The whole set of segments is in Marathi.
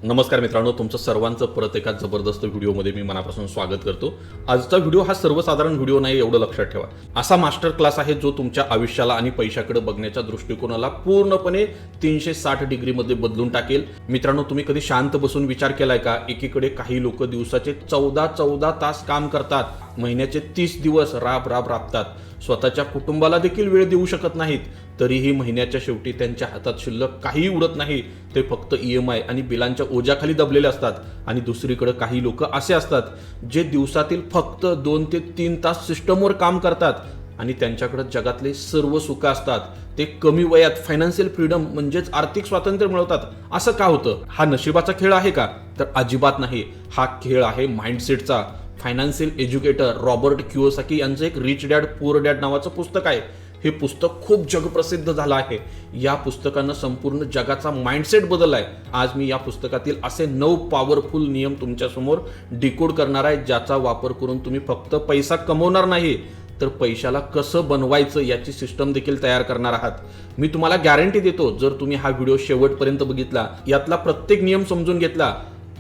नमस्कार मित्रांनो, तुमचं सर्वांचं परत एका जबरदस्त व्हिडिओमध्ये मी मनापासून स्वागत करतो। आजचा व्हिडिओ हा सर्वसाधारण व्हिडिओ नाही, एवढं लक्षात ठेवा। असा मास्टर क्लास आहे जो तुमच्या आयुष्याला आणि पैशाकडे बघण्याच्या दृष्टिकोनाला पूर्णपणे 360 डिग्रीमध्ये बदलून टाकेल। मित्रांनो, तुम्ही कधी शांत बसून विचार केलाय का? एकीकडे काही लोक दिवसाचे 14 तास काम करतात, महिन्याचे 30 दिवस राबतात, स्वतःच्या कुटुंबाला देखील वेळ देऊ शकत नाहीत, तरीही महिन्याच्या शेवटी त्यांच्या हातात शिल्लक काही उरत नाही। ते फक्त EMI आणि बिलांच्या ओझ्याखाली दबलेले असतात। आणि दुसरीकडे काही लोक असे असतात जे दिवसातील फक्त 2 ते 3 तास सिस्टमवर काम करतात आणि त्यांच्याकडे जगातले सर्व सुख असतात। ते कमी वयात फायनान्शियल फ्रीडम म्हणजेच आर्थिक स्वातंत्र्य मिळवतात। असं का होतं? हा नशिबाचा खेळ आहे का? तर अजिबात नाही। हा खेळ आहे माइंडसेटचा। फायनान्शियल एज्युकेटर रॉबर्ट कियोसाकी यांचं एक रिच डॅड पुअर डॅड नावाचं पुस्तक आहे। हे पुस्तक खूप जगप्रसिद्ध झालं आहे। या पुस्तकानं संपूर्ण जगाचा माइंडसेट बदललाय। आज मी या पुस्तकातील असे 9 पॉवरफुल नियम तुमच्यासमोर डिकोड करणार आहे, ज्याचा वापर करून तुम्ही फक्त पैसा कमवणार नाही, तर पैशाला कसं बनवायचं याची सिस्टम देखील तयार करणार आहात। मी तुम्हाला गॅरंटी देतो, जर तुम्ही हा व्हिडिओ शेवटपर्यंत बघितला, यातला प्रत्येक नियम समजून घेतला,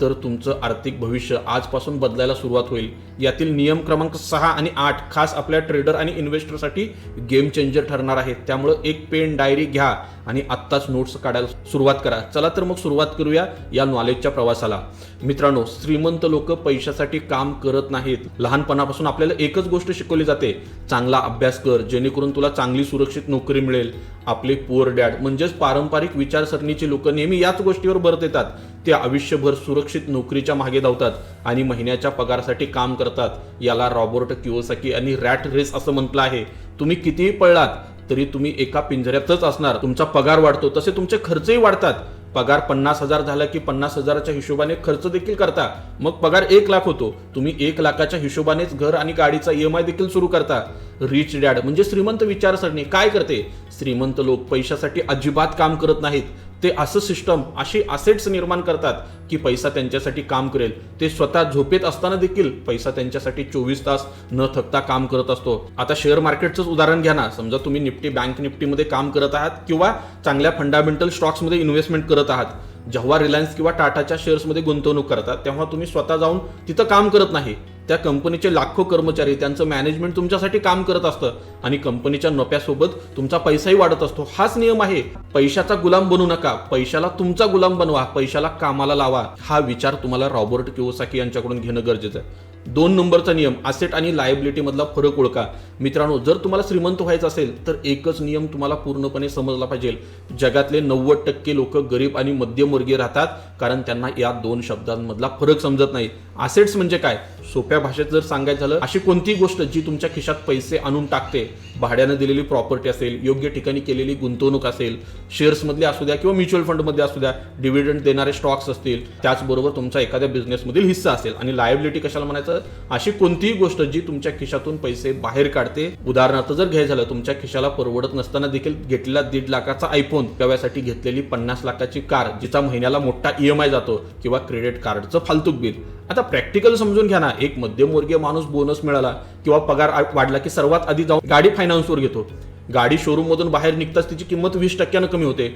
तर तुमचं आर्थिक भविष्य आजपासून बदलायला सुरुवात होईल। यातील नियम क्रमांक 6 आणि 8 खास आपल्या ट्रेडर आणि इन्व्हेस्टरसाठी गेम चेंजर ठरणार आहेत। त्यामुळे एक पेन डायरी घ्या आणि आत्ताच नोट्स काढायला सुरुवात करा। चला तर मग सुरुवात करूया या नॉलेजच्या प्रवासाला। मित्रांनो, श्रीमंत लोक पैशासाठी काम करत नाहीत। लहानपणापासून आपल्याला एकच गोष्ट शिकवली जाते, चांगला अभ्यास कर जेणेकरून तुला चांगली सुरक्षित नोकरी मिळेल। आपले पुअर डॅड म्हणजेच पारंपरिक विचारसरणीचे लोक नेहमी याच गोष्टीवर भर देतात। ते आयुष्यभर सुरक्षित नोकरीच्या मागे धावतात आणि महिन्याच्या पगारासाठी काम करतात। याला रॉबर्ट कियोसाकी यांनी रॅट रेस असं म्हटलं आहे। तुम्ही कितीही पळलात तरी तुम्ही एका पिंजऱ्यातच असणार। तुमचा पगार वाढतो तसे तुमचे खर्चही वाढतात। पगार 50,000 झाला की 50,000च्या हिशोबाने खर्च देखील करता। मग पगार 1 लाख होतो, तुम्ही 1 लाखाच्या हिशोबानेच घर आणि गाडीचा EMI देखील सुरू करता। रिच डॅड म्हणजे श्रीमंत विचारसरणी काय करते? श्रीमंत लोक पैशासाठी अजिबात काम करत नाहीत। ते असं सिस्टम, अशी असेट्स निर्माण करतात की पैसा त्यांच्यासाठी काम करेल। ते स्वतः झोपेत असताना देखील पैसा त्यांच्यासाठी 24 तास न थकता काम करत असतो। आता शेअर मार्केटचंच उदाहरण घ्या ना। समजा तुम्ही निफ्टी, बँक निफ्टीमध्ये काम करत आहात किंवा चांगल्या फंडामेंटल स्टॉक्समध्ये इन्व्हेस्टमेंट करत आहात। जेव्हा रिलायन्स किंवा टाटाच्या शेअर्समध्ये गुंतवणूक करतात, तेव्हा तुम्ही स्वतः जाऊन तिथं काम करत नाही। त्या कंपनीचे लाखो कर्मचारी, त्यांचं मॅनेजमेंट तुमच्यासाठी काम करत असतं आणि कंपनीच्या नफ्यासोबत तुमचा पैसाही वाढत असतो। हाच नियम आहे, पैशाचा गुलाम बनू नका, पैशाला तुमचा गुलाम बनवा, पैशाला कामाला लावा। हा विचार तुम्हाला रॉबर्ट कियोसाकी यांच्याकडून घेणं गरजेचं आहे। 2 नंबरचा नियम, असेट आणि लायबिलिटी मधला फरक ओळखा। मित्रांनो, जर तुम्हाला श्रीमंत व्हायचं असेल तर एकच नियम तुम्हाला पूर्णपणे समजला पाहिजे। जगातले 90% लोक गरीब आणि मध्यमवर्गीय राहतात कारण त्यांना या 2 शब्दांमधला फरक समजत नाही। असेट्स म्हणजे काय? सोप्या भाषेत जर सांगायचं झालं, अशी कोणती गोष्ट जी तुमच्या खिशात पैसे आणून टाकते। भाड्याने दिलेली प्रॉपर्टी असेल, योग्य ठिकाणी केलेली गुंतवणूक असेल, शेअर्स मधले असू द्या किंवा म्युच्युअल फंड मध्ये असू द्या, डिव्हिडंड देणारे स्टॉक्स असतील, त्याचबरोबर तुमचा एखाद्या बिझनेसमधील हिस्सा असेल। आणि लायबिलिटी कशाला म्हणायचं? अशी कोणतीही गोष्ट जी तुमच्या खिशातून पैसे बाहेर काढते। उदाहरणार्थ जर घ्यायचं झालं, तुमच्या खिशाला परवडत नसताना देखील घेतलेला 1.5 लाखाचा आयफोन, त्यासाठी घेतलेली 50 लाखाची कार जिचा महिन्याला मोठा EMI जातो, किंवा क्रेडिट कार्डचं फालतूक बिल। आता प्रॅक्टिकल समजून घ्या ना। एक मध्यमवर्गीय माणूस बोनस मिळाला किंवा पगार वाढला की सर्वात आधी जाऊन गाडी फायनान्सवर घेतो। गाडी शोरूम मधून बाहेर निघताच तिची किंमत 20% कमी होते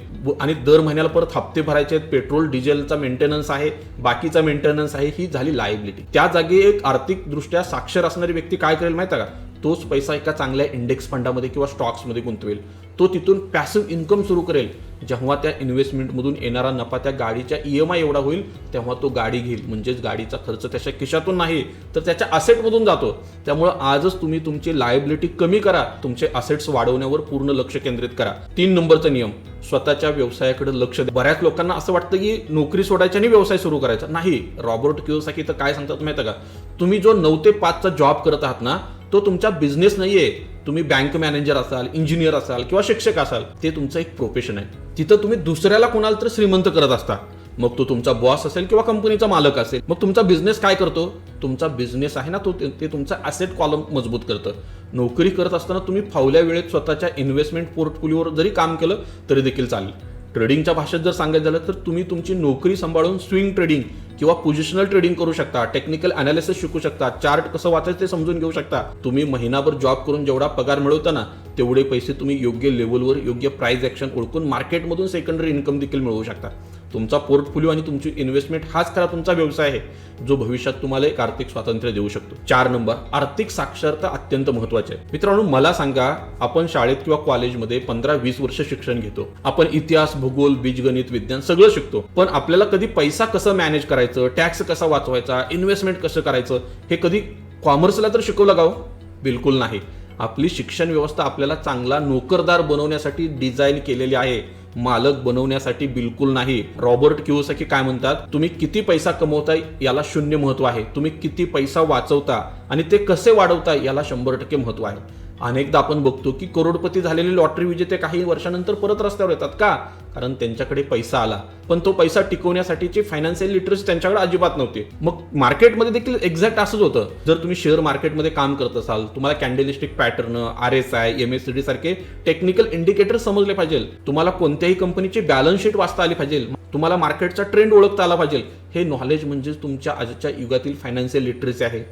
आणि दर महिन्याला परत हप्ते भरायचे आहेत, पेट्रोल डिझेलचा मेंटेनन्स आहे, बाकीचा मेंटेनन्स आहे। ही झाली लायबिलिटी। त्या जागी एक आर्थिक दृष्ट्या साक्षर असणारी व्यक्ती काय करेल माहिती आहे का? तोच पैसा एका चांगल्या इंडेक्स फंडामध्ये किंवा स्टॉक्समध्ये गुंतवेल। तो तिथून पॅसिव्ह इन्कम सुरू करेल। जेव्हा त्या इन्व्हेस्टमेंटमधून येणारा नफा त्या गाडीच्या EMI एवढा होईल, तेव्हा तो गाडी घेईल। म्हणजेच गाडीचा खर्च त्याच्या खिशातून नाही तर त्याच्या असेटमधून जातो। त्यामुळे आजच तुम्ही तुमची लायबिलिटी कमी करा, तुमचे असेट्स वाढवण्यावर पूर्ण लक्ष केंद्रित करा। 3 नंबरचा नियम, स्वतःच्या व्यवसायाकडे लक्ष द्या। बऱ्याच लोकांना असं वाटतं की नोकरी सोडायची आणि व्यवसाय सुरू करायचा। नाही, रॉबर्ट कियोसाकी तर काय सांगतात माहिती आहे का? तुम्ही जो 9 ते 5चा जॉब करत आहात ना, तो तुमचा बिझनेस नाहीये। तुम्ही बँक मॅनेजर असाल, इंजिनियर असाल किंवा शिक्षक असाल, ते तुमचं एक प्रोफेशन आहे। तिथं तुम्ही दुसऱ्याला कोणाला तर श्रीमंत करत असता। मग तो तुमचा बॉस असेल किंवा कंपनीचा मालक असेल। मग तुमचा बिझनेस काय करतो? तुमचा बिझनेस आहे ना, ते तुमचा ॲसेट कॉलम मजबूत करतं। नोकरी करत असताना तुम्ही फावल्या वेळेत स्वतःच्या इन्व्हेस्टमेंट पोर्टफोलिओवर जरी काम केलं तरी देखील चालेल। ट्रेडिंगच्या भाषेत जर सांगायचं झालं तर तुम्ही तुमची नोकरी सांभाळून स्विंग ट्रेडिंग किंवा पोझिशनल ट्रेडिंग करू शकता, टेक्निकल अनालिसिस शिकू शकता, चार्ट कसं वाचायचं ते समजून घेऊ शकता। तुम्ही महिनाभर जॉब करून जेवढा पगार मिळवता ना, तेवढे पैसे तुम्ही योग्य लेवलवर योग्य प्राइस ऍक्शन ओळखून मार्केटमधून सेकंडरी इन्कम देखील मिळवू शकता। तुमचा पोर्टफोलिओ आणि तुमची इन्व्हेस्टमेंट हाच खरा तुमचा व्यवसाय आहे, जो भविष्यात तुम्हाला एक आर्थिक स्वातंत्र्य देऊ शकतो. 4 नंबर, आर्थिक साक्षरता अत्यंत महत्त्वाची आहे. मित्रांनो, मला सांगा, आपण शाळेत किंवा कॉलेजमध्ये 15-20 वर्ष शिक्षण घेतो. आपण इतिहास, भूगोल, बीजगणित, विज्ञान सगळं शिकतो. पण आपल्याला कधी पैसा कसं मॅनेज करायचं, टॅक्स कसा वाचवायचा, इन्व्हेस्टमेंट कसं करायचं, हे कधी कॉमर्सला तर शिकवलं का हो? बिलकुल नाही. आपली शिक्षण व्यवस्था आपल्याला चांगला नोकरदार बनवण्यासाठी डिझाईन केलेली आहे, मालक बनवण्यासाठी बिलकुल नाही. रॉबर्ट कियोसाकी काय म्हणतात, तुम्ही किती पैसा कमवताय याला 0 महत्व आहे, तुम्ही किती पैसा वाचवता आणि ते कसे वाढवता याला 100% महत्व आहे. अनेकदा आपण बघतो की करोडपती झालेले लॉटरी विजेते काही वर्षानंतर परत रस्त्यावर येतात. का? कारण त्यांच्याकडे पैसा आला, पण तो पैसा टिकवण्यासाठीची फायनान्शियल लिटरसी त्यांच्याकडे अजिबात नव्हती. मग मार्केटमध्ये देखील एक्झॅक्ट असंच होतं. जर तुम्ही शेअर मार्केटमध्ये काम करत असाल, तुम्हाला कॅन्डलस्टिक पॅटर्न, RSI, MACD सारखे टेक्निकल इंडिकेटर समजले पाहिजे, तुम्हाला कोणत्याही कंपनीची बॅलन्स शीट वाचता आली पाहिजे, तुम्हाला मार्केटचा ट्रेंड ओळखता आला पाहिजे. हे नॉलेज म्हणजे तुमच्या आजच्या युगातील फायनान्शियल लिटरसी आहे.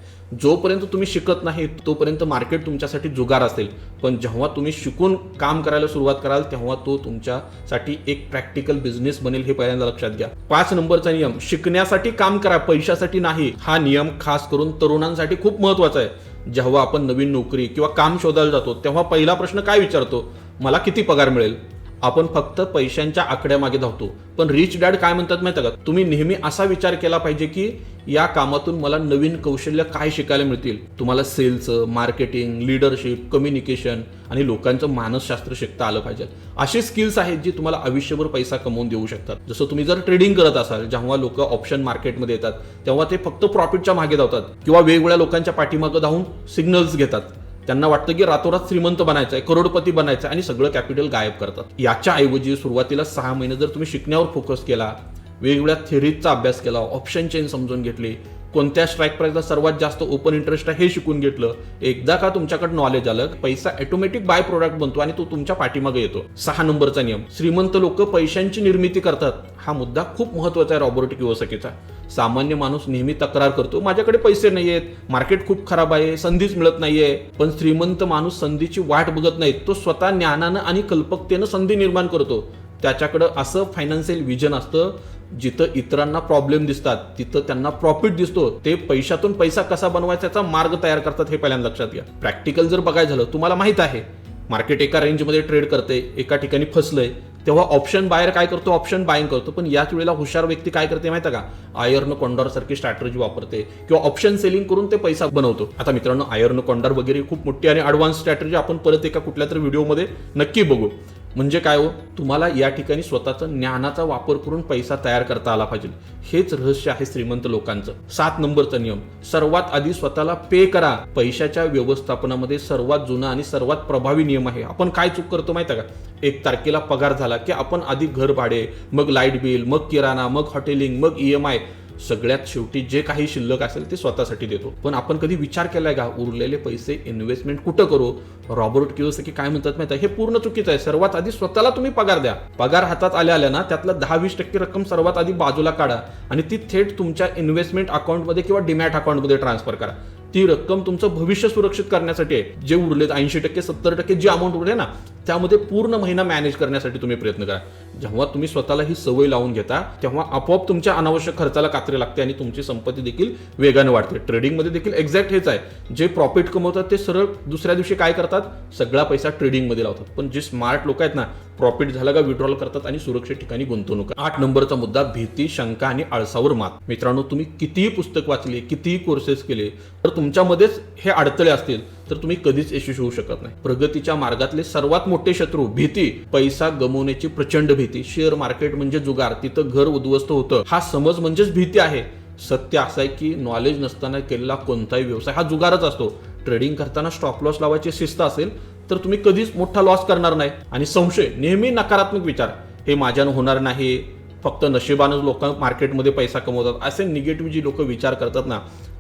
जोपर्यंत तुम्ही शिकत नाही तोपर्यंत मार्केट तुमच्यासाठी जुगार असेल, पण जेव्हा तुम्ही शिकून काम करायला सुरुवात कराल तेव्हा तो तुमच्यासाठी एक प्रॅक्टिकल बिझनेस बनेल, हे पहिल्यांदा लक्षात घ्या. 5 नंबरचा नियम, शिकण्यासाठी काम करा, पैशासाठी नाही. हा नियम खास करून तरुणांसाठी खूप महत्वाचा आहे. जेव्हा आपण नवीन नोकरी किंवा काम शोधायला जातो तेव्हा पहिला प्रश्न काय विचारतो, मला किती पगार मिळेल? आपण फक्त पैशांच्या आकड्यामागे धावतो. पण रिच डॅड काय म्हणतात माहिती का, तुम्ही नेहमी असा विचार केला पाहिजे की या कामातून मला नवीन कौशल्य काय शिकायला मिळतील. तुम्हाला सेल्सचं, मार्केटिंग, लीडरशिप, कम्युनिकेशन आणि लोकांचं मानसशास्त्र शिकता आलं पाहिजे. अशी स्किल्स आहेत जी तुम्हाला आयुष्यभर पैसा कमवून देऊ शकतात. जसं तुम्ही जर ट्रेडिंग करत असाल, जेव्हा लोक ऑप्शन मार्केटमध्ये येतात तेव्हा ते फक्त प्रॉफिटच्या मागे धावतात किंवा वेगवेगळ्या लोकांच्या पाठीमागे धावून सिग्नल्स घेतात. त्यांना वाटतं की रातोरात श्रीमंत बनायचं आहे, करोडपती बनायचं आहे आणि सगळं कॅपिटल गायब करतात. याच्या ऐवजी सुरुवातीला 6 महिने जर तुम्ही शिकण्यावर फोकस केला, वेगवेगळ्या थेरीजचा अभ्यास केला, ऑप्शन चेन समजून घेतली, कोणत्या स्ट्राईक प्राइसला सर्वात जास्त ओपन इंटरेस्ट आहे हे शिकून घेतलं, एकदा का तुमच्याकडे नॉलेज आलं, पैसा ऑटोमॅटिक बाय प्रोडक्ट बनतो आणि तो तुमच्या पाठीमागे येतो. 6 नंबरचा नियम, श्रीमंत लोक पैशांची निर्मिती करतात. हा मुद्दा खूप महत्वाचा आहे रॉबर्ट कियोसाकीचा. सामान्य माणूस नेहमी तक्रार करतो, माझ्याकडे पैसे नाहीयेत, मार्केट खूप खराब आहे, संधीच मिळत नाहीये. पण श्रीमंत माणूस संधीची वाट बघत नाही, तो स्वतः ज्ञानानं आणि कल्पकतेनं संधी निर्माण करतो. त्याच्याकडे असं फायनान्शियल विजन असतं, जिथं इतरांना प्रॉब्लेम दिसतात तिथं त्यांना प्रॉफिट दिसतो. ते पैशातून पैसा कसा बनवायचा याचा मार्ग तयार करतात, हे पहिल्यांदा लक्षात घ्या. प्रॅक्टिकल जर बघायचं झालं, तुम्हाला माहित आहे मार्केट एका रेंजमध्ये ट्रेड करते, एका ठिकाणी फसलंय, तेव्हा ऑप्शन बायर काय करतो, ऑप्शन बाईंग करतो. पण याच वेळेला हुशार व्यक्ती काय करते माहिती का, आयर्न कॉन्डॉर सारखी स्ट्रॅटेजी वापरते किंवा ऑप्शन सेलिंग करून ते पैसा बनवतो. आता मित्रांनो, आयर्न कॉन्डॉर वगैरे खूप मोठी आणि ॲडव्हान्स स्ट्रॅटेजी आपण परत एका कुठल्या तरी व्हिडिओमध्ये नक्की बघू. म्हणजे काय हो, तुम्हाला या ठिकाणी स्वतःचा ज्ञानाचा वापर करून पैसा तयार करता आला पाहिजे. हेच रहस्य आहे श्रीमंत लोकांचं. 7 नंबरचा नियम, सर्वात आधी स्वतःला पे करा. पैशाच्या व्यवस्थापनामध्ये सर्वात जुना आणि सर्वात प्रभावी नियम आहे. आपण काय चूक करतो माहिती का, 1 तारखेला पगार झाला की आपण आधी घर भाडे, मग लाईट बिल, मग किराणा, मग हॉटेलिंग, मग EMI, सगळ्यात शेवटी जे काही शिल्लक असेल ते स्वतःसाठी देतो. पण आपण कधी विचार केलाय का, उरलेले पैसे इन्व्हेस्टमेंट कुठं करू? रॉबर्ट कियोसाकी काय म्हणतात माहिती आहे, हे पूर्ण चुकीचं आहे. सर्वात आधी स्वतःला तुम्ही पगार द्या. पगार हातात आल्या ना, त्यातला 10-20% रक्कम सर्वात आधी बाजूला काढा आणि ती थेट तुमच्या इन्व्हेस्टमेंट अकाउंटमध्ये किंवा डीमॅट अकाउंटमध्ये ट्रान्सफर करा. ती रक्कम तुमचं भविष्य सुरक्षित करण्यासाठी आहे. जे उरलेत 80%, 70% जी अमाऊंट उरले ना, त्यामध्ये पूर्ण महिना मॅनेज करण्यासाठी तुम्ही प्रयत्न करा. जेव्हा तुम्ही स्वतःला ही सवय लावून घेता तेव्हा आपोआप तुमच्या अनावश्यक खर्चाला कात्री लागते आणि तुमची संपत्ती देखील वेगाने वाढते. ट्रेडिंगमध्ये देखील एक्झॅक्ट हेच आहे. जे प्रॉफिट कमवतात ते सरळ दुसऱ्या दिवशी काय करतात, सगळा पैसा ट्रेडिंगमध्ये लावतात. पण जे स्मार्ट लोक आहेत ना, प्रॉफिट झाला का विड्रॉल करतात आणि सुरक्षित ठिकाणी गुंतवणूक. 8 नंबरचा मुद्दा, भीती, शंका आणि आळसावर मात. मित्रांनो, तुम्ही कितीही पुस्तक वाचले, कितीही कोर्सेस केले, तर तुमच्यामध्येच हे अडथळे असतील तर तुम्ही कधीच यशस्वी होऊ शकत नाही. प्रगतीच्या मार्गातले सर्वात मोठे शत्रू भीती, पैसा गमवण्याची प्रचंड भीती. शेअर मार्केट म्हणजे जुगार, तिथं घर उद्ध्वस्त होतं, हा समज म्हणजेच भीती आहे. सत्य असं आहे की नॉलेज नसताना केलेला कोणताही व्यवसाय हा जुगारच असतो. ट्रेडिंग करताना स्टॉप लॉस लावायची शिस्त असेल तर तुम्ही कधीच मोठा लॉस करणार नाही. आणि संशय, नेहमी नकारात्मक विचार, हे माझ्यानं होणार नाही, फक्त नशिबानंच लोक मार्केटमध्ये पैसा कमवतात, असे निगेटिव्ह जी लोक विचार करतात ना,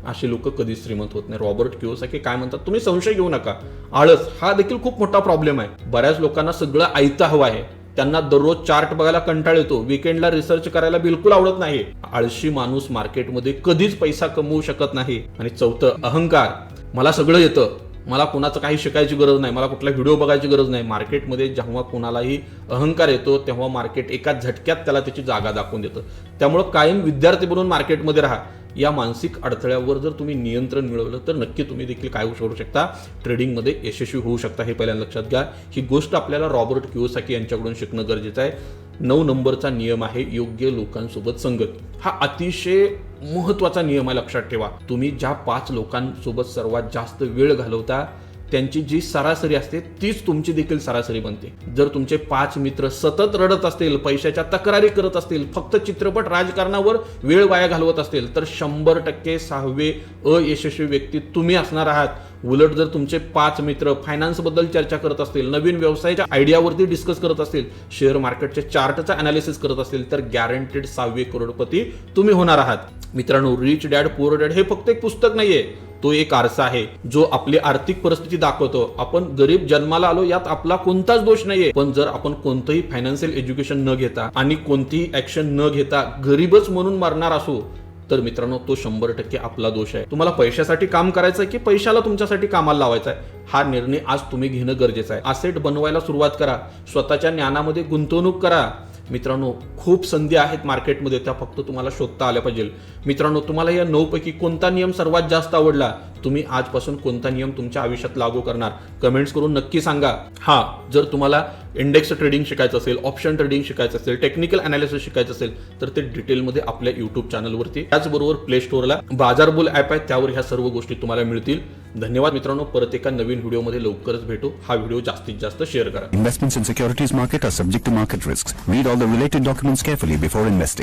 असे लोक कधीच श्रीमंत होत नाही. रॉबर्ट कियोसाकी काय म्हणतात, तुम्ही संशय घेऊ नका. आळस हा देखील खूप मोठा प्रॉब्लेम आहे. बऱ्याच लोकांना सगळं ऐकता हवं आहे. त्यांना दररोज चार्ट बघायला कंटाळ येतो, वीकेंडला रिसर्च करायला बिलकुल आवडत नाही. आळशी माणूस मार्केटमध्ये कधीच पैसा कमवू शकत नाही. आणि 4, अहंकार, मला सगळं येतं, मला कुणाचं काही शिकायची गरज नाही, मला कुठला व्हिडिओ बघायची गरज नाही. मार्केटमध्ये जेव्हा कुणालाही अहंकार येतो तेव्हा मार्केट एका झटक्यात त्याला त्याची जागा दाखवून देतं. त्यामुळं कायम विद्यार्थी बनून मार्केटमध्ये राहा. या मानसिक अडथळ्यावर जर तुम्ही नियंत्रण मिळवलं तर नक्की तुम्ही देखील काय करू शकता, ट्रेडिंगमध्ये यशस्वी होऊ शकता. हे पहिल्यांदा लक्षात घ्या. ही गोष्ट आपल्याला रॉबर्ट कियोसाकी यांच्याकडून शिकणं गरजेचं आहे. 9 नंबरचा नियम आहे योग्य लोकांसोबत संगत. हा अतिशय महत्वाचा नियम आहे, लक्षात ठेवा. तुम्ही ज्या 5 लोकांसोबत सर्वात जास्त वेळ घालवता त्यांची जी सरासरी असते तीच तुमची देखील सरासरी बनते. जर तुमचे 5 मित्र सतत रडत असतील, पैशाच्या तक्रारी करत असतील, फक्त चित्रपट राजकारणावर वेळ वाया घालवत असतील तर 100% 6वे अयशस्वी व्यक्ती तुम्ही असणार आहात. उलट जर तुमचे 5 मित्र फायनान्स बद्दल चर्चा करत असतील, नवीन व्यवसायाच्या आयडियावरती डिस्कस करत असतील, शेअर मार्केटचे चार्टचा अनालिसिस करत असतील तर गॅरंटेड 6वे करोडपती तुम्ही होणार आहात. मित्रांनो, रिच डॅड पुअर डॅड हे फक्त एक पुस्तक नाहीये, तो एक आरसा आहे जो आपली आर्थिक परिस्थिती दाखवतो. आपण गरीब जन्माला आलो यात आपला कोणताच दोष नाहीये, पण जर आपण कोणतंही फायनान्शियल एज्युकेशन न घेता आणि कोणतीही ऍक्शन न घेता गरीबच म्हणून मरणार असू तर मित्रांनो तो 100% आपला दोष आहे. तुम्हाला पैशासाठी काम करायचं आहे की पैशाला तुमच्यासाठी कामाला लावायचा आहे, हा निर्णय आज तुम्ही घेणं गरजेचं आहे. असेट बनवायला सुरुवात करा, स्वतःच्या ज्ञानामध्ये गुंतवणूक करा. मित्रांनो, खूप संधी आहेत मार्केटमध्ये, त्या फक्त तुम्हाला शोधता आल्या पाहिजे. मित्रांनो, तुम्हाला या 9 पैकी कोणता नियम सर्वात जास्त आवडला? तुम्ही आजपासून कोणता नियम तुमच्या आयुष्यात लागू करणार? कमेंट्स करून नक्की सांगा. हा, जर तुम्हाला इंडेक्स ट्रेडिंग शिकायचं असेल, ऑप्शन ट्रेडिंग शिकायचं असेल, टेक्निकल अनालिसिस शिकायचं असेल तर ते डिटेलमध्ये आपल्या यूट्यूब चॅनलवरती, त्याचबरोबर प्ले स्टोअरला बाजारबुल ॲप आहे, त्यावर ह्या सर्व गोष्टी तुम्हाला मिळतील. धन्यवाद मित्रांनो. परत एका नवीन व्हिडिओमध्ये लवकरच भेटू. हा व्हिडिओ जास्तीत जास्त शेअर करा. Investments in securities market are subject to market risks. Read all the related documents carefully before investing.